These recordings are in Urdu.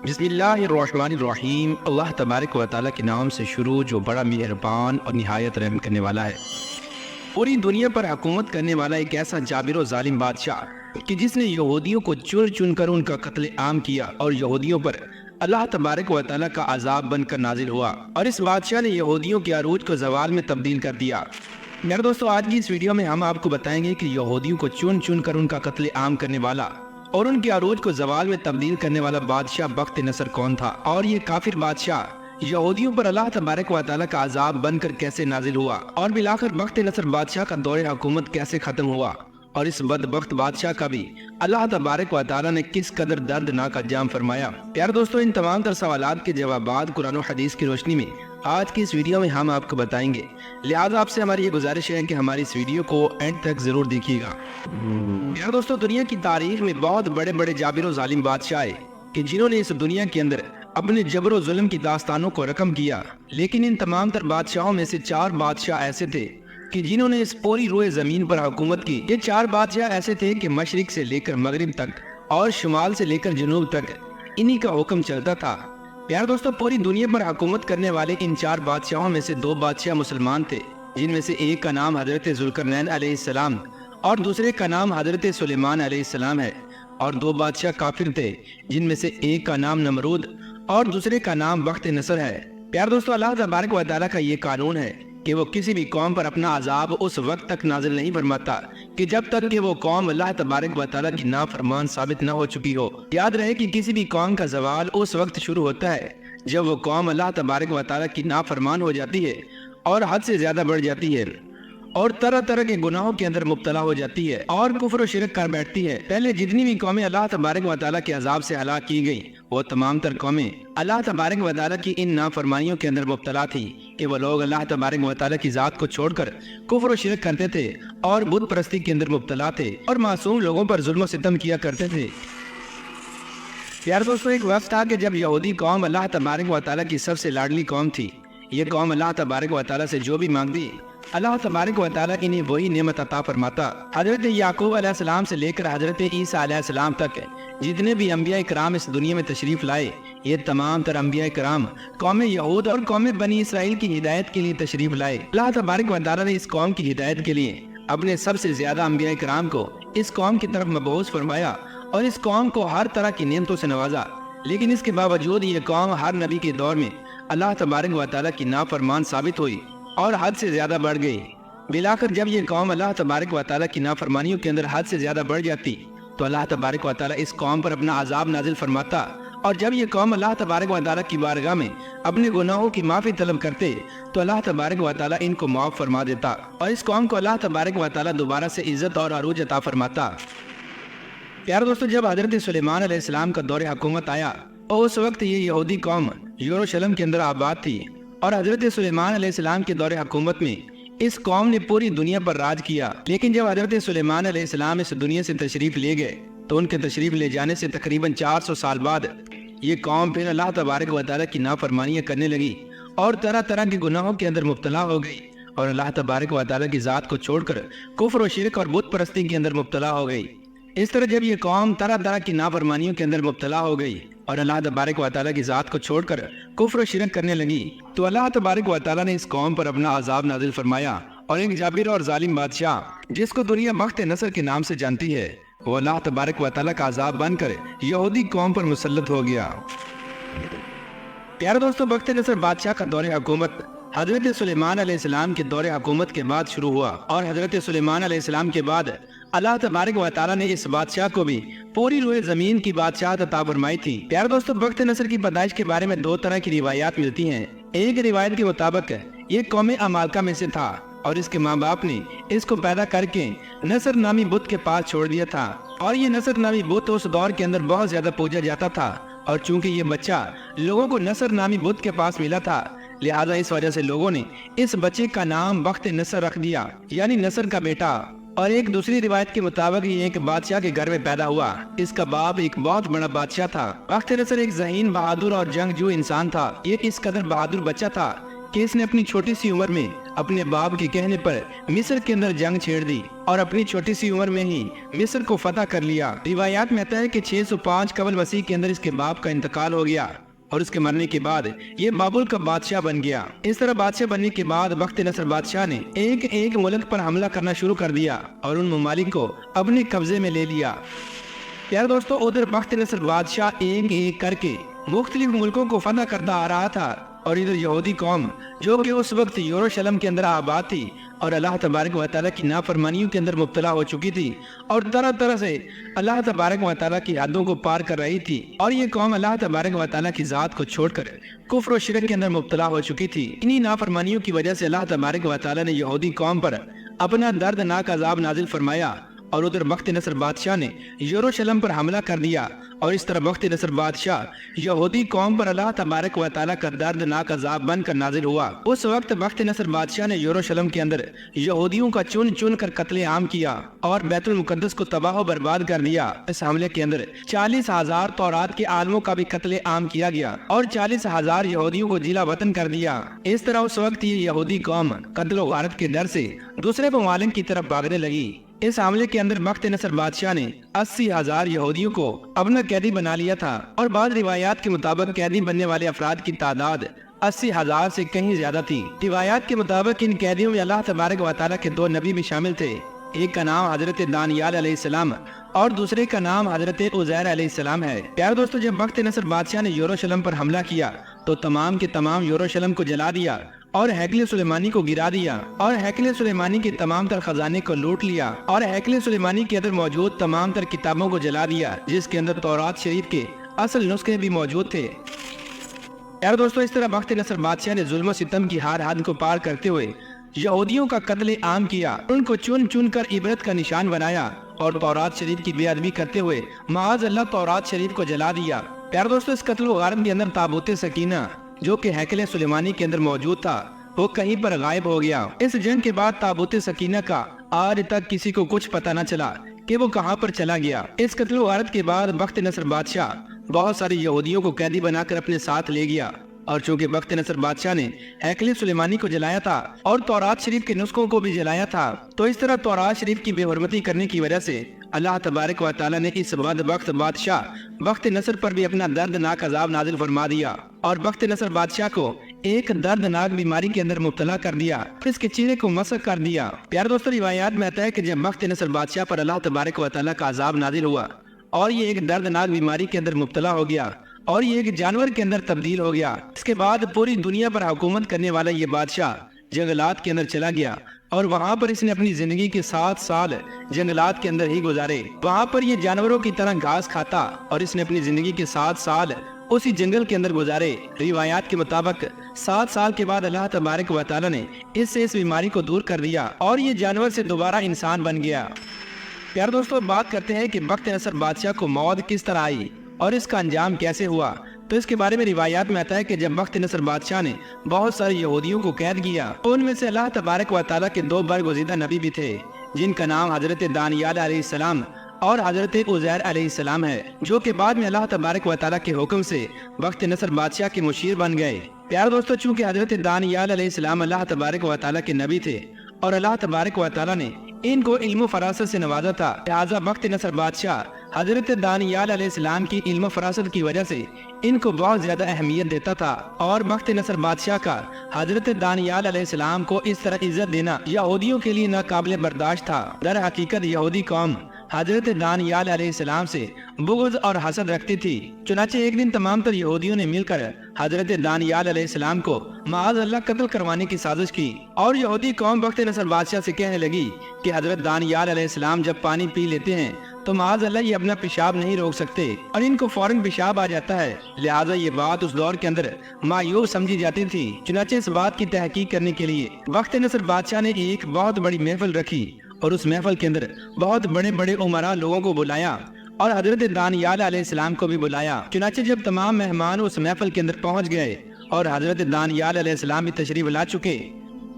بسم اللہ الرحمن الرحیم۔ اللہ تبارک و تعالیٰ کے نام سے شروع جو بڑا مہربان اور نہایت رحم کرنے والا ہے۔ پوری دنیا پر حکومت کرنے والا ایک ایسا جابر و ظالم بادشاہ کہ جس نے یہودیوں کو چن چن کر ان کا قتل عام کیا اور یہودیوں پر اللہ تبارک و تعالیٰ کا عذاب بن کر نازل ہوا، اور اس بادشاہ نے یہودیوں کے عروج کو زوال میں تبدیل کر دیا۔ میرے دوستو، آج کی اس ویڈیو میں ہم آپ کو بتائیں گے کہ یہودیوں کو چن چن کر ان کا قتل عام کرنے والا اور ان کے عروج کو زوال میں تبدیل کرنے والا بادشاہ بخت نصر کون تھا، اور یہ کافر بادشاہ یہودیوں پر اللہ تبارک و تعالیٰ کا عذاب بن کر کیسے نازل ہوا، اور بالآخر بخت نصر بادشاہ کا دور حکومت کیسے ختم ہوا، اور اس بدبخت بادشاہ کا بھی اللہ تبارک و تعالیٰ نے کس قدر دردناک انجام فرمایا۔ پیارے دوستو، ان تمام تر سوالات کے جوابات قرآن و حدیث کی روشنی میں آج کی اس ویڈیو میں ہم آپ کو بتائیں گے، لہٰذا آپ سے ہماری یہ گزارش ہے کہ ہماری اس ویڈیو کو اینڈ تک ضرور دیکھیے گا۔ پیارے دوستو، دنیا کی تاریخ میں بہت بڑے بڑے جابر و ظالم بادشاہ آئے کہ جنہوں نے اس دنیا کے اندر اپنے جبر و ظلم کی داستانوں کو رقم کیا، لیکن ان تمام تر بادشاہوں میں سے 4 بادشاہ ایسے تھے کہ جنہوں نے اس پوری روئے زمین پر حکومت کی۔ یہ 4 بادشاہ ایسے تھے کہ مشرق سے لے کر مغرب تک اور شمال سے لے کر جنوب تک انہی کا حکم چلتا تھا۔ پیارے دوستو، پوری دنیا پر حکومت کرنے والے ان 4 بادشاہوں میں سے 2 بادشاہ مسلمان تھے، جن میں سے ایک کا نام حضرت ذوالقرنین علیہ السلام اور دوسرے کا نام حضرت سلیمان علیہ السلام ہے، اور 2 بادشاہ کافر تھے، جن میں سے ایک کا نام نمرود اور دوسرے کا نام بخت نصر ہے۔ پیارے دوستو، اللہ تبارک و تعالیٰ کا یہ قانون ہے کہ وہ کسی بھی قوم پر اپنا عذاب اس وقت تک نازل نہیں فرماتا کہ جب تک کہ وہ قوم اللہ تبارک و تعالیٰ کی نافرمان ثابت نہ ہو چکی ہو۔ یاد رہے کہ کسی بھی قوم کا زوال اس وقت شروع ہوتا ہے جب وہ قوم اللہ تبارک و تعالیٰ کی نافرمان ہو جاتی ہے اور حد سے زیادہ بڑھ جاتی ہے اور طرح طرح کے گناہوں کے اندر مبتلا ہو جاتی ہے اور کفر و شرک کر بیٹھتی ہے۔ پہلے جتنی بھی قومیں اللہ تبارک و تعالیٰ کے عذاب سے ہلاک کی گئیں، وہ تمام تر قومیں اللہ تبارک و تعالیٰ کی ان نافرمانیوں کے اندر مبتلا تھی کہ وہ لوگ اللہ تبارک و تعالیٰ کی ذات کو چھوڑ کر کفر و شرک کرتے تھے اور بت پرستی کے اندر مبتلا تھے اور معصوم لوگوں پر ظلم و ستم کیا کرتے تھے۔ پیارے دوستو، ایک وقت تھا کہ جب یہودی قوم اللہ تبارک و تعالیٰ کی سب سے لاڈلی قوم تھی۔ یہ قوم اللہ تبارک و تعالیٰ سے جو بھی مانگتی، اللہ تبارک و تعالیٰ انہیں وہی نعمت عطا فرماتا۔ حضرت یعقوب علیہ السلام سے لے کر حضرت عیسیٰ علیہ السلام تک جتنے بھی انبیاء کرام اس دنیا میں تشریف لائے، یہ تمام تر انبیاء کرام قوم یہود اور قوم بنی اسرائیل کی ہدایت کے لیے تشریف لائے۔ اللہ تبارک و تعالیٰ نے اس قوم کی ہدایت کے لیے اپنے سب سے زیادہ انبیاء کرام کو اس قوم کی طرف مبعوث فرمایا اور اس قوم کو ہر طرح کی نعمتوں سے نوازا، لیکن اس کے باوجود یہ قوم ہر نبی کے دور میں اللہ تبارک و تعالیٰ کی نافرمان ثابت ہوئی اور حد سے زیادہ بڑھ گئی۔ بالآخر جب یہ قوم اللہ تبارک و تعالیٰ کی نافرمانیوں کے اندر حد سے زیادہ بڑھ جاتی تو اللہ تبارک و تعالیٰ اس قوم پر اپنا عذاب نازل فرماتا، اور جب یہ قوم اللہ تبارک و تعالیٰ کی بارگاہ میں اپنے گناہوں کی معافی طلب کرتے تو اللہ تبارک و تعالیٰ ان کو معاف فرما دیتا اور اس قوم کو اللہ تبارک و تعالیٰ دوبارہ سے عزت اور عروج عطا فرماتا۔ پیارے دوستو، جب حضرت سلیمان علیہ السلام کا دور حکومت آیا اور اس وقت یہ یہودی قوم یروشلم کے اندر آباد تھی، اور حضرت سلیمان علیہ السلام کے دور حکومت میں اس قوم نے پوری دنیا پر راج کیا۔ لیکن جب حضرت سلیمان علیہ السلام اس دنیا سے تشریف لے گئے تو ان کے تشریف لے جانے سے تقریباً 400 سال بعد یہ قوم پھر اللہ تبارک و تعالیٰ کی نافرمانیاں کرنے لگی اور طرح طرح کے گناہوں کے اندر مبتلا ہو گئی اور اللہ تبارک و تعالیٰ کی ذات کو چھوڑ کر کفر و شرک اور بت پرستی کے اندر مبتلا ہو گئی۔ اس طرح جب یہ قوم طرح طرح کی نافرمانیوں کے اندر مبتلا ہو گئی اور اللہ تبارک و تعالیٰ کی ذات کو چھوڑ کر کفر و شرک کرنے لگی تو اللہ تبارک و تعالیٰ نے اس قوم پر اپنا عذاب نازل فرمایا، اور ایک جابر اور ظالم بادشاہ جس کو دنیا بخت نصر کے نام سے جانتی ہے، وہ اللہ تبارک و تعالیٰ کا عذاب بن کر یہودی قوم پر مسلط ہو گیا۔ پیارے دوستو، بخت نصر بادشاہ کا دور حکومت حضرت سلیمان علیہ السلام کے دور حکومت کے بعد شروع ہوا، اور حضرت سلیمان علیہ السلام کے بعد اللہ تبارک و تعالیٰ نے اس بادشاہ کو بھی پوری روئے زمین کی بادشاہت عطا فرمائی تھی۔ پیارے دوستو، بخت نصر کی پیدائش کے بارے میں 2 طرح کی روایات ملتی ہیں۔ ایک روایت کے مطابق یہ قوم عمالقہ میں سے تھا اور اس کے ماں باپ نے اس کو پیدا کر کے نصر نامی بت کے پاس چھوڑ دیا تھا، اور یہ نصر نامی بت اس دور کے اندر بہت زیادہ پوجا جاتا تھا، اور چونکہ یہ بچہ لوگوں کو نصر نامی بت کے پاس ملا تھا، لہذا اس وجہ سے لوگوں نے اس بچے کا نام بخت نصر رکھ دیا، یعنی نصر کا بیٹا۔ اور ایک دوسری روایت کے مطابق یہ ایک بادشاہ کے گھر میں پیدا ہوا۔ اس کا باپ ایک بہت بڑا بادشاہ تھا۔ بخت نصر ایک ذہین، بہادر اور جنگجو انسان تھا۔ یہ اس قدر بہادر بچہ تھا کہ اس نے اپنی چھوٹی سی عمر میں اپنے باپ کے کہنے پر مصر کے اندر جنگ چھیڑ دی اور اپنی چھوٹی سی عمر میں ہی مصر کو فتح کر لیا۔ روایات میں آتا ہے کہ 605 قبل مسیح کے اندر اس کے باپ کا انتقال ہو گیا اور اس کے مرنے کے بعد یہ بابل کا بادشاہ بن گیا۔ اس طرح بادشاہ بننے کے بعد بخت نصر بادشاہ نے ایک ایک ملک پر حملہ کرنا شروع کر دیا اور ان ممالک کو اپنے قبضے میں لے لیا۔ پیارے دوستو، ادھر بخت نصر بادشاہ ایک ایک کر کے مختلف ملکوں کو فتح کرتا آ رہا تھا، اور ادھر یہودی قوم جو کہ اس وقت یروشلم کے اندر آباد تھی اور اللہ تبارک و تعالیٰ کی نافرمانیوں کے اندر مبتلا ہو چکی تھی اور طرح طرح سے اللہ تبارک و تعالیٰ کی حدوں کو پار کر رہی تھی، اور یہ قوم اللہ تبارک و تعالیٰ کی ذات کو چھوڑ کر کفر و شرک کے اندر مبتلا ہو چکی تھی۔ انہی نافرمانیوں کی وجہ سے اللہ تبارک و تعالیٰ نے یہودی قوم پر اپنا دردناک عذاب نازل فرمایا، اور ادھر بخت نصر بادشاہ نے یروشلم پر حملہ کر دیا، اور اس طرح بخت نصر بادشاہ یہودی قوم پر اللہ تبارک و تعالیٰ کا دردناک عذاب بن کر نازل ہوا۔ اس وقت بخت نصر بادشاہ نے یروشلم کے اندر یہودیوں کا چن چن کر قتل عام کیا اور بیت المقدس کو تباہ و برباد کر دیا۔ اس حملے کے اندر 40,000 تورات کے عالموں کا بھی قتل عام کیا گیا اور 40,000 یہودیوں کو جلا وطن کر دیا۔ اس طرح اس وقت یہ یہودی قوم قتل و غارت کے ڈر سے دوسرے ممالک کی طرف بھاگنے لگی۔ اس حملے کے اندر بخت نصر بادشاہ نے 80,000 یہودیوں کو اپنا قیدی بنا لیا تھا، اور بعض روایات کے مطابق قیدی بننے والے افراد کی تعداد 80,000 سے کہیں زیادہ تھی۔ روایات کے مطابق ان قیدیوں میں اللہ تبارک و تعالیٰ کے 2 نبی بھی شامل تھے، ایک کا نام حضرت دانیال علیہ السلام اور دوسرے کا نام حضرت عزیر علیہ السلام ہے۔ پیارے دوستو، جب بخت نصر بادشاہ نے یروشلم پر حملہ کیا تو تمام کے تمام یروشلم کو جلا دیا اور ہیکل سلیمانی کو گرا دیا، اور ہیکل سلیمانی کے تمام تر خزانے کو لوٹ لیا، اور ہیکل سلیمانی کے اندر موجود تمام تر کتابوں کو جلا دیا جس کے اندر تورات شریف کے اصل نسخے بھی موجود تھے۔ پیارے دوستو، اس طرح بخت نصر بادشاہ نے ظلم و ستم کی ہر حد کو پار کرتے ہوئے یہودیوں کا قتل عام کیا، ان کو چن چن کر عبرت کا نشان بنایا اور تورات شریف کی بے ادبی کرتے ہوئے معاذ اللہ تورات شریف کو جلا دیا۔ پیارے دوستو، اس قتل و غارت کے اندر تابوت سکینہ جو کہ ہیکل سلیمانی کے اندر موجود تھا وہ کہیں پر غائب ہو گیا۔ اس جنگ کے بعد تابوت سکینہ کا آج تک کسی کو کچھ پتہ نہ چلا کہ وہ کہاں پر چلا گیا۔ اس قتل و غارت کے بعد بخت نصر بادشاہ بہت سارے یہودیوں کو قیدی بنا کر اپنے ساتھ لے گیا، اور چونکہ بخت نصر بادشاہ نے ہیکل سلیمانی کو جلایا تھا اور تورات شریف کے نسخوں کو بھی جلایا تھا، تو اس طرح تورات شریف کی بے حرمتی کرنے کی وجہ سے اللہ تبارک و تعالیٰ نے اس بدبخت بادشاہ بخت نصر پر بھی اپنا دردناک عذاب نازل فرما دیا، اور بخت نصر بادشاہ کو ایک دردناک بیماری کے اندر مبتلا کر دیا، اس کے چہرے کو مسخ کر دیا۔ پیارے دوستو، روایات میں آتا ہے کہ جب بخت نصر بادشاہ پر اللہ تبارک و تعالیٰ کا عذاب نازل ہوا اور یہ ایک دردناک بیماری کے اندر مبتلا ہو گیا اور یہ ایک جانور کے اندر تبدیل ہو گیا، اس کے بعد پوری دنیا پر حکومت کرنے والا یہ بادشاہ جنگلات کے اندر چلا گیا، اور وہاں پر اس نے اپنی زندگی کے 7 سال جنگلات کے اندر ہی گزارے۔ وہاں پر یہ جانوروں کی طرح گھاس کھاتا اور اس نے اپنی زندگی کے 7 سال اسی جنگل کے اندر گزارے۔ روایات کے مطابق 7 سال کے بعد اللہ تبارک و تعالیٰ نے اس سے اس بیماری کو دور کر دیا اور یہ جانور سے دوبارہ انسان بن گیا۔ پیارے دوستو، بات کرتے ہیں کہ بخت نصر بادشاہ کو موت کس طرح آئی اور اس کا انجام کیسے ہوا، تو اس کے بارے میں روایات میں آتا ہے کہ جب بخت نصر بادشاہ نے بہت سارے یہودیوں کو قید کیا، ان میں سے اللہ تبارک و تعالیٰ کے 2 برگزیدہ نبی بھی تھے جن کا نام حضرت دانیال علیہ السلام اور حضرت عزیر علیہ السلام ہے، جو کہ بعد میں اللہ تبارک و تعالیٰ کے حکم سے بخت نصر بادشاہ کے مشیر بن گئے۔ پیارے دوستو، چونکہ حضرت دانیال علیہ السلام اللہ تبارک و تعالیٰ کے نبی تھے اور اللہ تبارک و تعالیٰ نے ان کو علم و فراست سے نوازا تھا، لہٰذا بخت نصر بادشاہ حضرت دانیال علیہ السلام کی علم و فراست کی وجہ سے ان کو بہت زیادہ اہمیت دیتا تھا، اور بخت نصر بادشاہ کا حضرت دانیال علیہ السلام کو اس طرح عزت دینا یہودیوں کے لیے ناقابل برداشت تھا۔ در حقیقت یہودی قوم حضرت دانیال علیہ السلام سے بغض اور حسد رکھتی تھی، چنانچہ ایک دن تمام تر یہودیوں نے مل کر حضرت دانیال علیہ السلام کو معاذ اللہ قتل کروانے کی سازش کی، اور یہودی قوم بخت نصر بادشاہ سے کہنے لگی کہ حضرت دانیال علیہ السلام جب پانی پی لیتے ہیں تو معاذ اللہ یہ اپنا پیشاب نہیں روک سکتے اور ان کو فوراً پیشاب آ جاتا ہے، لہٰذا یہ بات اس دور کے اندر مایوب سمجھی جاتی تھی۔ چنانچہ اس بات کی تحقیق کرنے کے لیے بخت نصر بادشاہ نے ایک بہت بڑی محفل رکھی اور اس محفل کے اندر بہت بڑے بڑے عمراء لوگوں کو بلایا اور حضرت دانیال علیہ السلام کو بھی بلایا۔ چنانچہ جب تمام مہمان اس محفل کے اندر پہنچ گئے اور حضرت دانیال علیہ السلام بھی تشریف لا چکے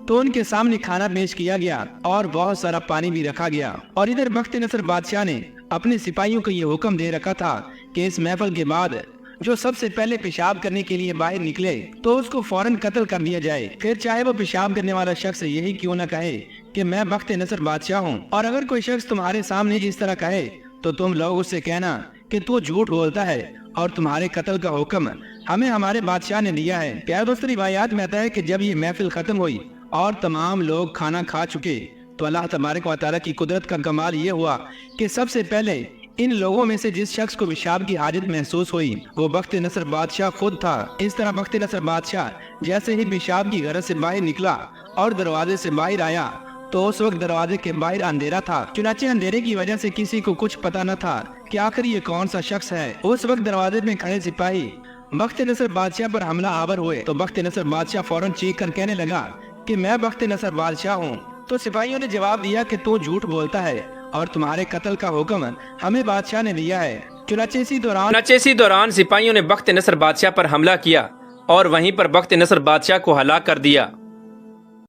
تو ان کے سامنے کھانا پیش کیا گیا اور بہت سارا پانی بھی رکھا گیا، اور ادھر بخت نصر بادشاہ نے اپنے سپاہیوں کو یہ حکم دے رکھا تھا کہ اس محفل کے بعد جو سب سے پہلے پیشاب کرنے کے لیے باہر نکلے تو اس کو فوراً قتل کر دیا جائے، پھر چاہے وہ پیشاب کرنے والا شخص یہی کیوں نہ کہے کہ میں بخت نصر بادشاہ ہوں۔ اور اگر کوئی شخص تمہارے سامنے اس طرح کہے تو تم لوگ اس سے کہنا کہ تو جھوٹ بولتا ہے اور تمہارے قتل کا حکم ہمیں ہمارے بادشاہ نے دیا ہے۔ پیارے دوستو، روایات میں آتا ہے کہ جب یہ محفل ختم ہوئی اور تمام لوگ کھانا کھا چکے تو اللہ تبارک و تعالیٰ کی قدرت کا کمال یہ ہوا کہ سب سے پہلے ان لوگوں میں سے جس شخص کو پیشاب کی حاجت محسوس ہوئی وہ بخت نصر بادشاہ خود تھا۔ اس طرح بخت نصر بادشاہ جیسے ہی پیشاب کی غرض سے باہر نکلا اور دروازے سے باہر آیا تو اس وقت دروازے کے باہر اندھیرا تھا، چنانچہ اندھیرے کی وجہ سے کسی کو کچھ پتہ نہ تھا کہ آخر یہ کون سا شخص ہے۔ اس وقت دروازے میں کھڑے سپاہی بخت نصر بادشاہ پر حملہ آور ہوئے تو بخت نصر بادشاہ فوراً چیخ کر کہنے لگا کہ میں بخت نصر بادشاہ ہوں۔ تو سپاہیوں نے جواب دیا کہ تو جھوٹ بولتا ہے اور تمہارے قتل کا حکم ہمیں بادشاہ نے دیا ہے۔ چنانچہ اسی دوران سپاہیوں نے بخت نصر بادشاہ پر حملہ کیا اور وہیں پر بخت نصر بادشاہ کو ہلاک کر دیا۔